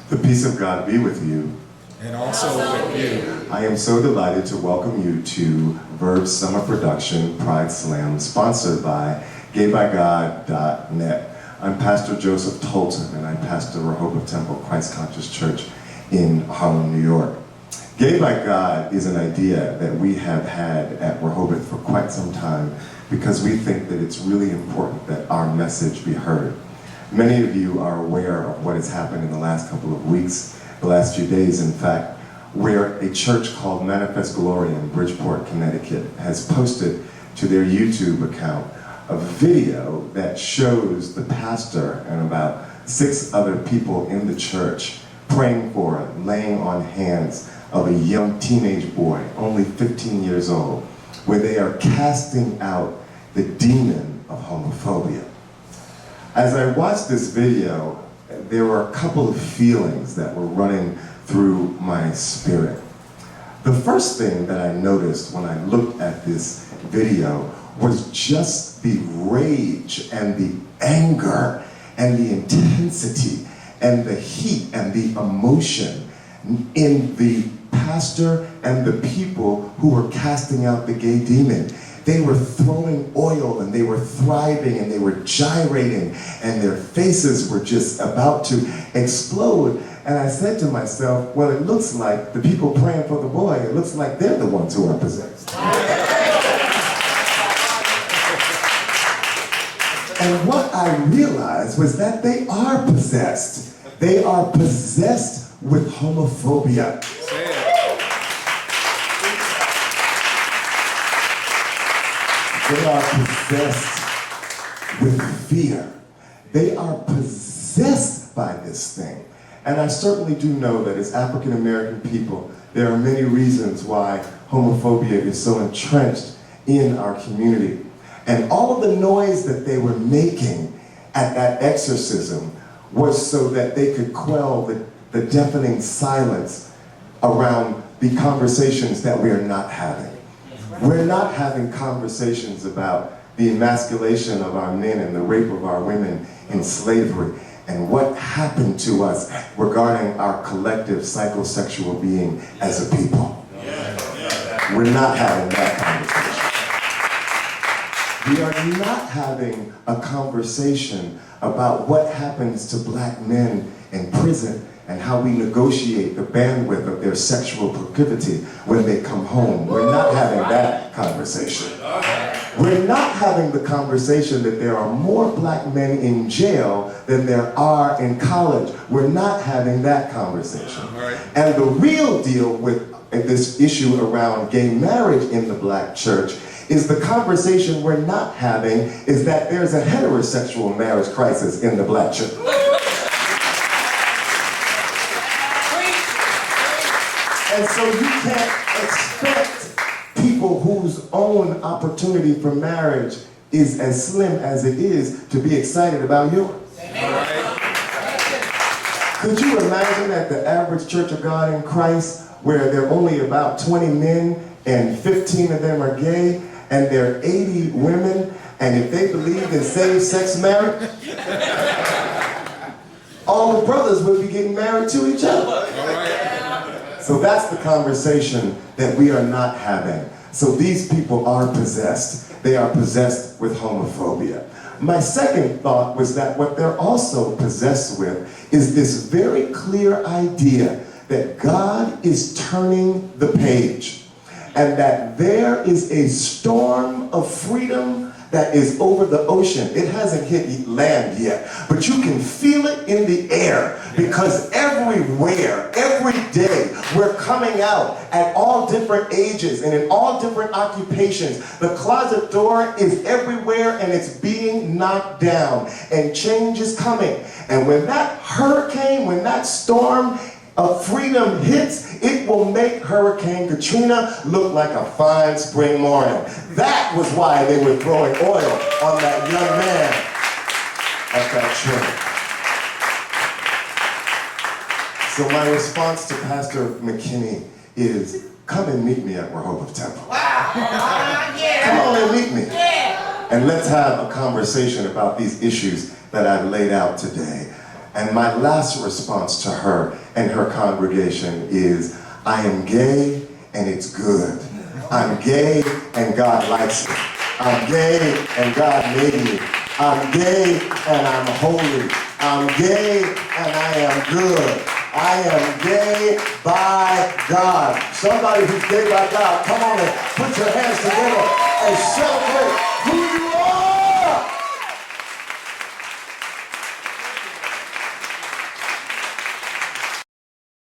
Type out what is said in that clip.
The peace of God be with you. And also with you. I am so delighted to welcome you to Verb's summer production, Pride Slam, sponsored by GayByGod.net. I'm Pastor Joseph Tolton, and I pastor Rehoboth Temple Christ Conscious Church in Harlem, New York. Gay by God is an idea that we have had at Rehoboth for quite some time because we think that it's really important that our message be heard. Many of you are aware of what has happened in the last couple of weeks, the last few days, in fact, where a church called Manifest Glory in Bridgeport, Connecticut has posted to their YouTube account a video that shows the pastor and about 6 other people in the church praying for and laying on hands of a young teenage boy, only 15 years old, where they are casting out the demon of homophobia. As I watched this video, there were a couple of feelings that were running through my spirit. The first thing that I noticed when I looked at this video was just the rage and the anger and the intensity and the heat and the emotion in the pastor and the people who were casting out the gay demon. They were throwing oil and they were thriving and they were gyrating and their faces were just about to explode. And I said to myself, well, it looks like the people praying for the boy, it looks like they're the ones who are possessed. And what I realized was that they are possessed. They are possessed with homophobia. They are possessed with fear. They are possessed by this thing. And I certainly do know that as African American people, there are many reasons why homophobia is so entrenched in our community. And all of the noise that they were making at that exorcism was so that they could quell the deafening silence around the conversations that we are not having. We're not having conversations about the emasculation of our men and the rape of our women in slavery and what happened to us regarding our collective psychosexual being as a people. We're not having that conversation. We are not having a conversation about what happens to black men in prison and how we negotiate the bandwidth of their sexual proclivity when they come home. We're not having that conversation. We're not having the conversation that there are more black men in jail than there are in college. We're not having that conversation. And the real deal with this issue around gay marriage in the black church is the conversation we're not having is that there's a heterosexual marriage crisis in the black church. And so you can't expect people whose own opportunity for marriage is as slim as it is to be excited about yours. Could you imagine at the average Church of God in Christ where there are only about 20 men and 15 of them are gay and there are 80 women, and if they believed in same-sex marriage, all the brothers would be getting married to each other. So that's the conversation that we are not having. So these people are possessed. They are possessed with homophobia. My second thought was that what they're also possessed with is this very clear idea that God is turning the page and that there is a storm of freedom that is over the ocean. It hasn't hit land yet, but you can feel it in the air because everywhere, every day, we're coming out at all different ages and in all different occupations. The closet door is everywhere and it's being knocked down and change is coming. And when that hurricane, when that storm of freedom hits, it will make Hurricane Katrina look like a fine spring morning. That was why they were throwing oil on that young man at that church. So my response to Pastor McKinney is, come and meet me at Rehoboth Temple. Come on and meet me. And let's have a conversation about these issues that I've laid out today. And my last response to her and her congregation is, I am gay and it's good. I'm gay and God likes it. I'm gay and God made me. I'm gay and I'm holy. I'm gay and I am good. I am gay by God. Somebody who's gay by God, come on and put your hands together and celebrate.